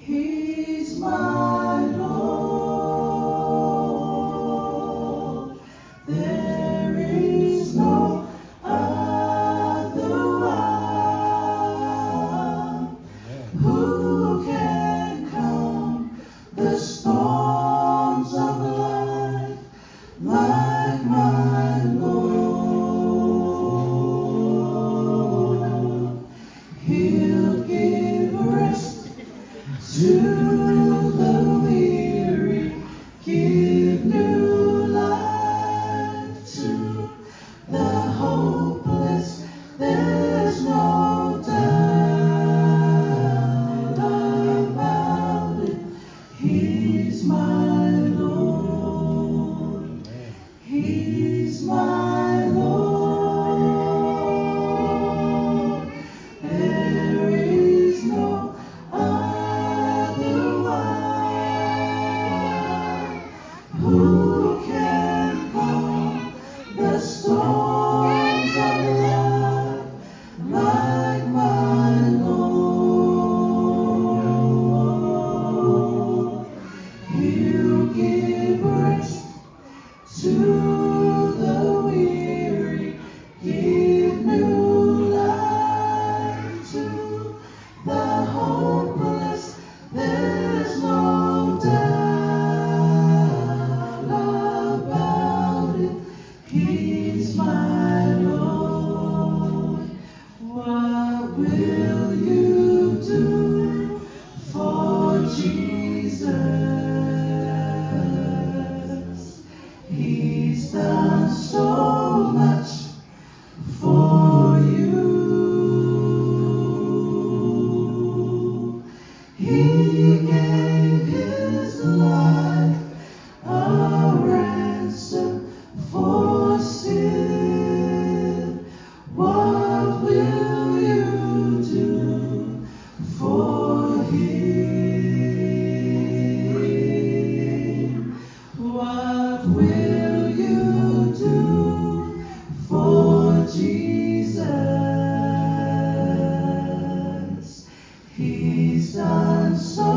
He's my Lord. There is no other one who can calm the storms of life like my Lord. He'll give rest to the weary, give new life to the hopeless. There's no doubt about it. He's my Lord. He's my Lord. There is no other one who can calm the storms of life like my Lord. He'll give rest to the weary, give new life to the hopeless. There's no doubt about it. He's my Lord. What will you do for Jesus? He's done so much for you. He gave his life a ransom for sin. What will you do for him? What will you do for Jesus? He's done so